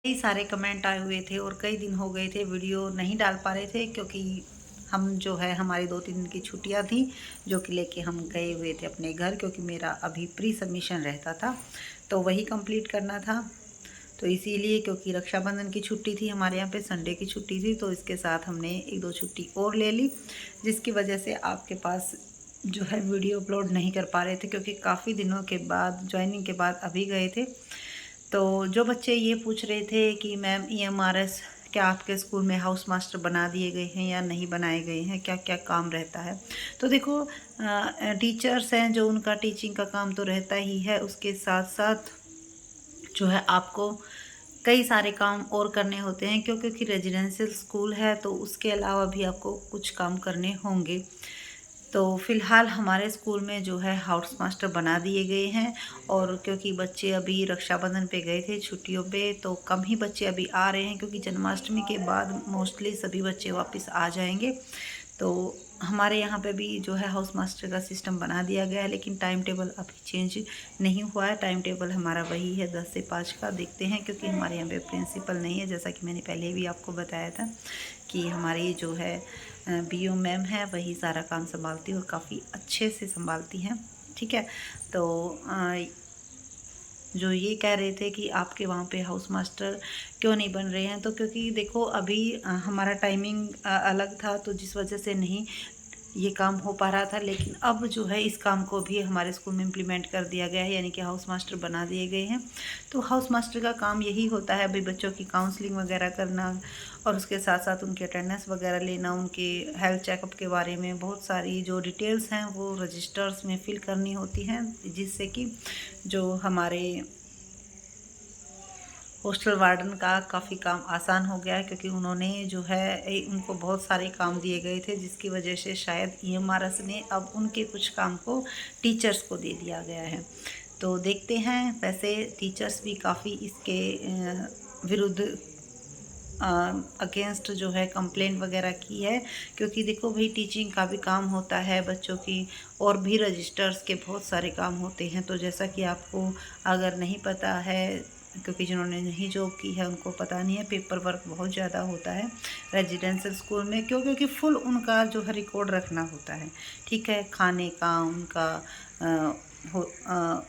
कई सारे कमेंट आए हुए थे और कई दिन हो गए थे वीडियो नहीं डाल पा रहे थे, क्योंकि हम जो है हमारी 2-3 दिन की छुट्टियां थी जो कि लेके हम गए हुए थे अपने घर, क्योंकि मेरा अभी प्री सबमिशन रहता था तो वही कंप्लीट करना था। तो इसीलिए, क्योंकि रक्षाबंधन की छुट्टी थी हमारे यहाँ पे, संडे की छुट्टी थी, तो इसके साथ हमने 1-2 छुट्टी और ले ली, जिसकी वजह से आपके पास जो है वीडियो अपलोड नहीं कर पा रहे थे, क्योंकि काफ़ी दिनों के बाद, ज्वाइनिंग के बाद अभी गए थे। तो जो बच्चे ये पूछ रहे थे कि मैम EMRS क्या आपके स्कूल में हाउस मास्टर बना दिए गए हैं या नहीं बनाए गए हैं, क्या क्या काम रहता है। तो देखो, टीचर्स हैं जो, उनका टीचिंग का काम तो रहता ही है, उसके साथ साथ जो है आपको कई सारे काम और करने होते हैं, क्योंकि रेजिडेंशियल स्कूल है तो उसके अलावा भी आपको कुछ काम करने होंगे। तो फ़िलहाल हमारे स्कूल में जो है हाउस मास्टर बना दिए गए हैं, और क्योंकि बच्चे अभी रक्षाबंधन पे गए थे छुट्टियों पे, तो कम ही बच्चे अभी आ रहे हैं, क्योंकि जन्माष्टमी के बाद मोस्टली सभी बच्चे वापस आ जाएंगे। तो हमारे यहाँ पे भी जो है हाउस मास्टर का सिस्टम बना दिया गया है, लेकिन टाइम टेबल अभी चेंज नहीं हुआ है। टाइम टेबल हमारा वही है 10 से 5 का। देखते हैं, क्योंकि हमारे यहाँ पे प्रिंसिपल नहीं है, जैसा कि मैंने पहले भी आपको बताया था कि हमारी जो है BO मैम है वही सारा काम संभालती है और काफ़ी अच्छे से संभालती हैं। ठीक है। तो जो ये कह रहे थे कि आपके वहाँ पे हाउस मास्टर क्यों नहीं बन रहे हैं, तो क्योंकि देखो अभी हमारा टाइमिंग अलग था, तो जिस वजह से नहीं ये काम हो पा रहा था। लेकिन अब जो है इस काम को भी हमारे स्कूल में इम्प्लीमेंट कर दिया गया है, यानी कि हाउस मास्टर बना दिए गए हैं। तो हाउस मास्टर का काम यही होता है भाई, बच्चों की काउंसलिंग वगैरह करना, और उसके साथ साथ उनकी अटेंडेंस वगैरह लेना, उनके हेल्थ चेकअप के बारे में बहुत सारी जो डिटेल्स हैं वो रजिस्टर्स में फिल करनी होती हैं, जिससे कि जो हमारे हॉस्टल वार्डन का काफ़ी काम आसान हो गया है, क्योंकि उन्होंने जो है उनको बहुत सारे काम दिए गए थे, जिसकी वजह से शायद EMRS ने अब उनके कुछ काम को टीचर्स को दे दिया गया है। तो देखते हैं, वैसे टीचर्स भी काफ़ी इसके विरुद्ध अगेंस्ट जो है कंप्लेंट वगैरह की है, क्योंकि देखो भाई टीचिंग का भी काम होता है बच्चों की, और भी रजिस्टर्स के बहुत सारे काम होते हैं। तो जैसा कि आपको अगर नहीं पता है, क्योंकि जिन्होंने नहीं जॉब की है उनको पता नहीं है, पेपर वर्क बहुत ज़्यादा होता है रेजिडेंशियल स्कूल में। क्यों? क्योंकि फुल उनका जो है रिकॉर्ड रखना होता है। ठीक है, खाने का उनका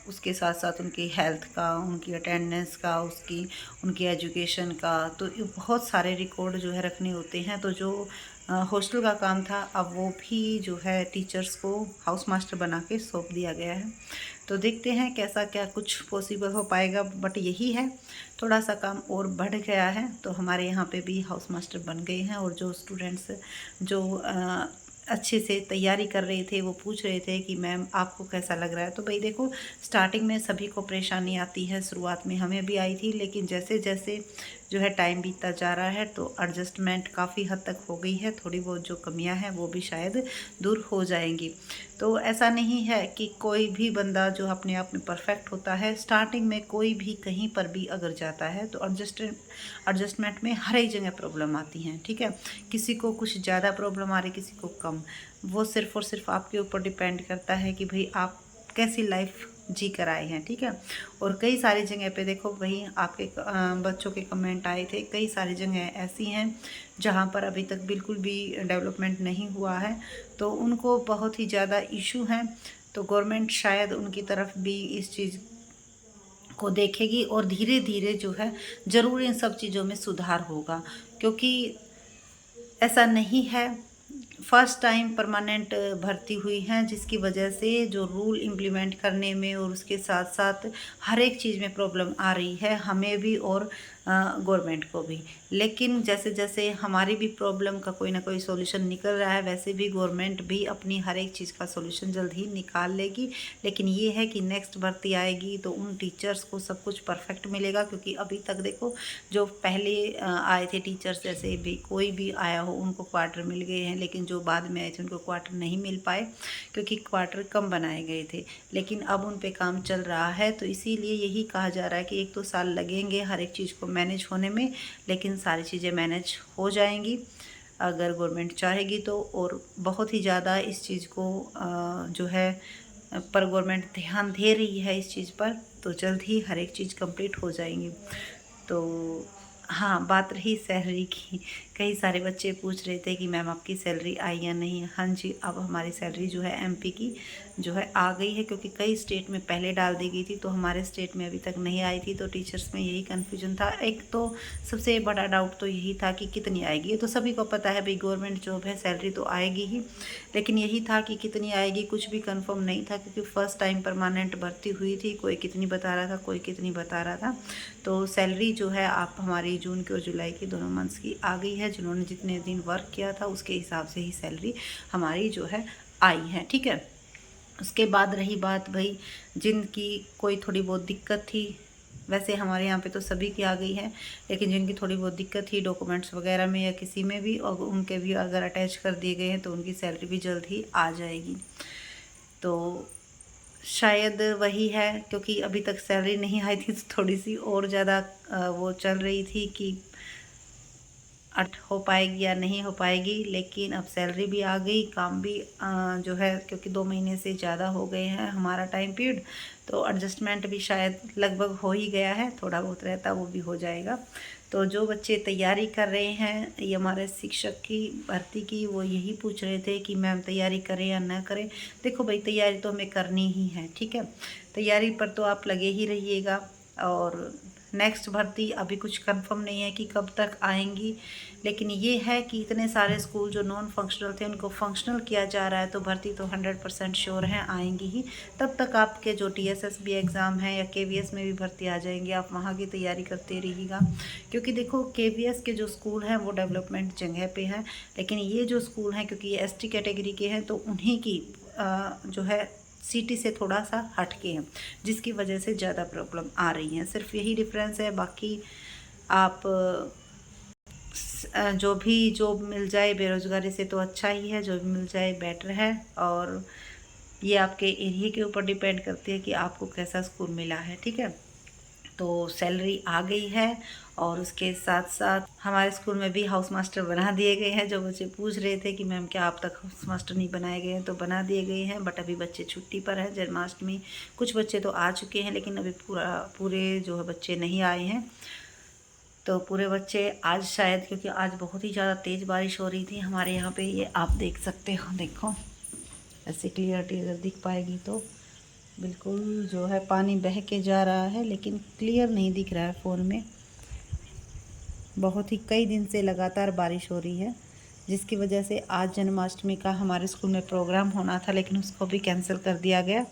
उसके साथ साथ उनकी हेल्थ का, उनकी अटेंडेंस का, उनकी एजुकेशन का, तो ये बहुत सारे रिकॉर्ड जो है रखने होते हैं। तो जो हॉस्टल का काम था, अब वो भी जो है टीचर्स को हाउस मास्टर बना के सौंप दिया गया है। तो देखते हैं कैसा क्या कुछ पॉसिबल हो पाएगा, बट यही है, थोड़ा सा काम और बढ़ गया है। तो हमारे यहाँ पे भी हाउस मास्टर बन गए हैं, और जो स्टूडेंट्स जो अच्छे से तैयारी कर रहे थे वो पूछ रहे थे कि मैम आपको कैसा लग रहा है। तो भाई देखो, स्टार्टिंग में सभी को परेशानी आती है, शुरुआत में हमें भी आई थी, लेकिन जैसे जैसे जो है टाइम बीतता जा रहा है तो एडजस्टमेंट काफ़ी हद तक हो गई है। थोड़ी बहुत जो कमियां हैं वो भी शायद दूर हो जाएंगी। तो ऐसा नहीं है कि कोई भी बंदा जो अपने आप में परफेक्ट होता है। स्टार्टिंग में कोई भी कहीं पर भी अगर जाता है तो एडजस्टमेंट में हर एक जगह प्रॉब्लम आती हैं। ठीक है, किसी को कुछ ज़्यादा प्रॉब्लम आ रही, किसी को कम। वो सिर्फ़ और सिर्फ आपके ऊपर डिपेंड करता है कि भाई आप कैसी लाइफ जी कर आए हैं। ठीक है, और कई सारी जगह पे देखो वही आपके बच्चों के कमेंट आए थे, कई सारी जगह ऐसी हैं जहाँ पर अभी तक बिल्कुल भी डेवलपमेंट नहीं हुआ है, तो उनको बहुत ही ज़्यादा इशू हैं। तो गवर्नमेंट शायद उनकी तरफ भी इस चीज़ को देखेगी, और धीरे धीरे जो है ज़रूर इन सब चीज़ों में सुधार होगा, क्योंकि ऐसा नहीं है फर्स्ट टाइम परमानेंट भर्ती हुई हैं, जिसकी वजह से जो रूल इम्प्लीमेंट करने में और उसके साथ साथ हर एक चीज़ में प्रॉब्लम आ रही है, हमें भी और गवर्नमेंट को भी। लेकिन जैसे जैसे हमारी भी प्रॉब्लम का कोई ना कोई सॉल्यूशन निकल रहा है, वैसे भी गवर्नमेंट भी अपनी हर एक चीज़ का सॉल्यूशन जल्द ही निकाल लेगी। लेकिन ये है कि नेक्स्ट भर्ती आएगी तो उन टीचर्स को सब कुछ परफेक्ट मिलेगा, क्योंकि अभी तक देखो जो पहले आए थे टीचर्स, जैसे भी कोई भी आया हो उनको क्वार्टर मिल गए हैं, लेकिन जो बाद में आए थे उनको क्वार्टर नहीं मिल पाए, क्योंकि क्वार्टर कम बनाए गए थे। लेकिन अब उन पे काम चल रहा है, तो इसीलिए यही कहा जा रहा है कि 1-2 साल लगेंगे हर एक चीज़ को मैनेज होने में, लेकिन सारी चीज़ें मैनेज हो जाएंगी अगर गवर्नमेंट चाहेगी तो। और बहुत ही ज़्यादा इस चीज़ को जो है पर गवर्नमेंट ध्यान दे रही है इस चीज़ पर, तो जल्द ही हर एक चीज़ कंप्लीट हो जाएंगी। तो हाँ, बात रही सैलरी की, कई सारे बच्चे पूछ रहे थे कि मैम आपकी सैलरी आई या नहीं? हाँ जी, अब हमारी सैलरी जो है एमपी की जो है आ गई है, क्योंकि कई स्टेट में पहले डाल दी गई थी, तो हमारे स्टेट में अभी तक नहीं आई थी, तो टीचर्स में यही कन्फ्यूजन था। एक तो सबसे बड़ा डाउट तो यही था कि कितनी आएगी, ये तो सभी को पता है भाई गवर्नमेंट जॉब है, सैलरी तो आएगी ही, लेकिन यही था कि कितनी आएगी कुछ भी कंफर्म नहीं था, क्योंकि फ़र्स्ट टाइम परमानेंट भर्ती हुई थी, कोई कितनी बता रहा था, कोई कितनी बता रहा था। तो सैलरी जो है आप हमारी जून की और जुलाई की दोनों मंथ्स की आ गई है, जिन्होंने जितने दिन वर्क किया था उसके हिसाब से ही सैलरी हमारी जो है आई है, ठीक है। उसके बाद रही बात भाई जिनकी कोई थोड़ी बहुत दिक्कत थी, वैसे हमारे यहाँ पे तो सभी की आ गई है, लेकिन जिनकी थोड़ी बहुत दिक्कत थी डॉक्यूमेंट्स वगैरह में या किसी में भी, और उनके भी अगर अटैच कर दिए गए हैं तो उनकी सैलरी भी जल्द ही आ जाएगी। तो शायद वही है, क्योंकि अभी तक सैलरी नहीं आई थी तो थोड़ी सी और ज़्यादा वो चल रही थी कि अट हो पाएगी या नहीं हो पाएगी, लेकिन अब सैलरी भी आ गई, काम भी जो है, क्योंकि 2 महीने से ज़्यादा हो गए हैं हमारा टाइम पीरियड, तो एडजस्टमेंट भी शायद लगभग हो ही गया है, थोड़ा बहुत रहता वो भी हो जाएगा। तो जो बच्चे तैयारी कर रहे हैं ये हमारे शिक्षक की भर्ती की, वो यही पूछ रहे थे कि मैम तैयारी करें या ना करें। देखो भाई तैयारी तो हमें करनी ही है, ठीक है, तैयारी पर तो आप लगे ही रहिएगा। और नेक्स्ट भर्ती अभी कुछ कंफर्म नहीं है कि कब तक आएंगी, लेकिन ये है कि इतने सारे स्कूल जो नॉन फंक्शनल थे उनको फंक्शनल किया जा रहा है, तो भर्ती तो 100% श्योर है आएंगी ही। तब तक आपके जो TSSB एग्ज़ाम है या KVS में भी भर्ती आ जाएंगी, आप वहाँ की तैयारी करते रहिएगा, क्योंकि देखो KVS के जो स्कूल हैं वो डेवलपमेंट जगह पे हैं, लेकिन ये जो स्कूल हैं क्योंकि ये ST कैटेगरी के हैं, तो उन्हीं की जो है सिटी से थोड़ा सा हट के हैं, जिसकी वजह से ज़्यादा प्रॉब्लम आ रही हैं, सिर्फ यही डिफरेंस है। बाकी आप जो भी जॉब मिल जाए बेरोज़गारी से तो अच्छा ही है, जो भी मिल जाए बेटर है, और ये आपके एरिया के ऊपर डिपेंड करती है कि आपको कैसा स्कूल मिला है, ठीक है। तो सैलरी आ गई है, और उसके साथ साथ हमारे स्कूल में भी हाउस मास्टर बना दिए गए हैं। जो बच्चे पूछ रहे थे कि मैम क्या आप तक हाउस मास्टर नहीं बनाए गए हैं, तो बना दिए गए हैं, बट अभी बच्चे छुट्टी पर हैं, जन्माष्टमी कुछ बच्चे तो आ चुके हैं, लेकिन अभी पूरे जो है बच्चे नहीं आए हैं। तो पूरे बच्चे आज शायद, क्योंकि आज बहुत ही ज़्यादा तेज़ बारिश हो रही थी हमारे यहाँ पे, ये आप देख सकते हो, देखो ऐसे क्लियरिटी अगर दिख पाएगी तो बिल्कुल जो है पानी बह के जा रहा है, लेकिन क्लियर नहीं दिख रहा है फ़ोन में। बहुत ही कई दिन से लगातार बारिश हो रही है, जिसकी वजह से आज जन्माष्टमी का हमारे स्कूल में प्रोग्राम होना था, लेकिन उसको भी कैंसिल कर दिया गया,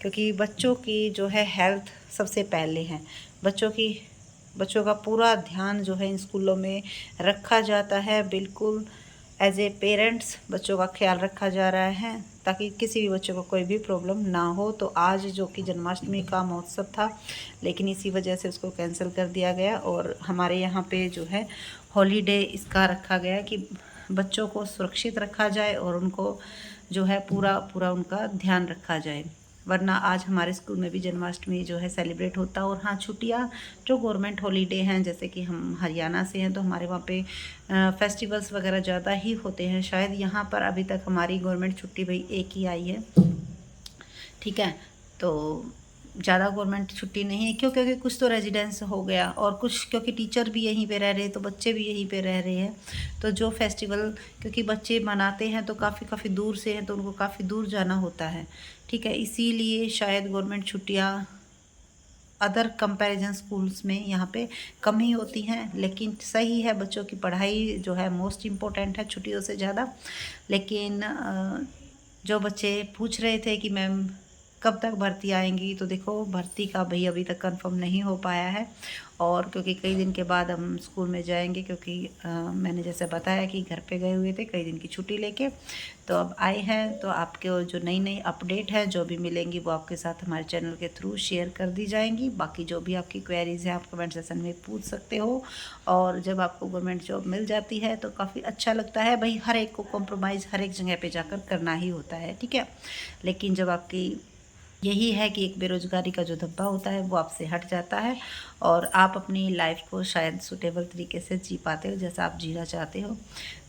क्योंकि बच्चों की जो है हेल्थ सबसे पहले है। बच्चों का पूरा ध्यान जो है इन स्कूलों में रखा जाता है, बिल्कुल एज ए पेरेंट्स बच्चों का ख्याल रखा जा रहा है, ताकि किसी भी बच्चों को कोई भी प्रॉब्लम ना हो। तो आज जो कि जन्माष्टमी का महोत्सव था, लेकिन इसी वजह से उसको कैंसिल कर दिया गया, और हमारे यहाँ पे जो है हॉलीडे इसका रखा गया कि बच्चों को सुरक्षित रखा जाए और उनको जो है पूरा पूरा उनका ध्यान रखा जाए। वरना आज हमारे स्कूल में भी जन्माष्टमी जो है सेलिब्रेट होता। और हाँ, छुट्टियाँ जो गवर्नमेंट हॉलीडे हैं, जैसे कि हम हरियाणा से हैं तो हमारे वहाँ पे फेस्टिवल्स वगैरह ज़्यादा ही होते हैं। शायद यहाँ पर अभी तक हमारी गवर्नमेंट छुट्टी भाई एक ही आई है, ठीक है। तो ज़्यादा गवर्नमेंट छुट्टी नहीं है, क्यों? क्योंकि कुछ तो रेजिडेंस हो गया, और कुछ क्योंकि टीचर भी यहीं पे रह रहे हैं तो बच्चे भी यहीं पे रह रहे हैं। तो जो फेस्टिवल क्योंकि बच्चे मनाते हैं तो काफ़ी दूर से हैं, तो उनको काफ़ी दूर जाना होता है, ठीक है। इसीलिए शायद गवर्नमेंट छुट्टियाँ अदर कंपैरिजन स्कूल्स में यहाँ पे कम ही होती हैं, लेकिन सही है, बच्चों की पढ़ाई जो है मोस्ट इम्पोर्टेंट है छुट्टियों से ज़्यादा। लेकिन जो बच्चे पूछ रहे थे कि मैम कब तक भर्ती आएंगी, तो देखो भर्ती का भाई अभी तक कंफर्म नहीं हो पाया है, और क्योंकि कई दिन के बाद हम स्कूल में जाएंगे, क्योंकि मैंने जैसे बताया कि घर पे गए हुए थे कई दिन की छुट्टी लेके, तो अब आए हैं। तो आपके जो नई नई अपडेट है जो भी मिलेंगी वो आपके साथ हमारे चैनल के थ्रू शेयर कर दी जाएंगी। बाकी जो भी आपकी क्वेरीज़ हैं आप कमेंट सेक्शन में पूछ सकते हो। और जब आपको गवर्नमेंट जॉब मिल जाती है तो काफ़ी अच्छा लगता है भाई, हर एक को कॉम्प्रोमाइज़ हर एक जगह पे जाकर करना ही होता है, ठीक है। लेकिन जब आपकी यही है कि एक बेरोज़गारी का जो धब्बा होता है वो आपसे हट जाता है, और आप अपनी लाइफ को शायद सूटेबल तरीके से जी पाते हो जैसा आप जीना चाहते हो।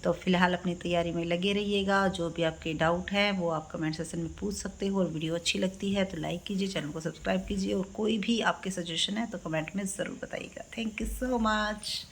तो फ़िलहाल अपनी तैयारी में लगे रहिएगा। जो भी आपके डाउट हैं वो आप कमेंट सेक्शन में पूछ सकते हो, और वीडियो अच्छी लगती है तो लाइक कीजिए, चैनल को सब्सक्राइब कीजिए, और कोई भी आपके सजेशन है तो कमेंट में ज़रूर बताइएगा। Thank you so much.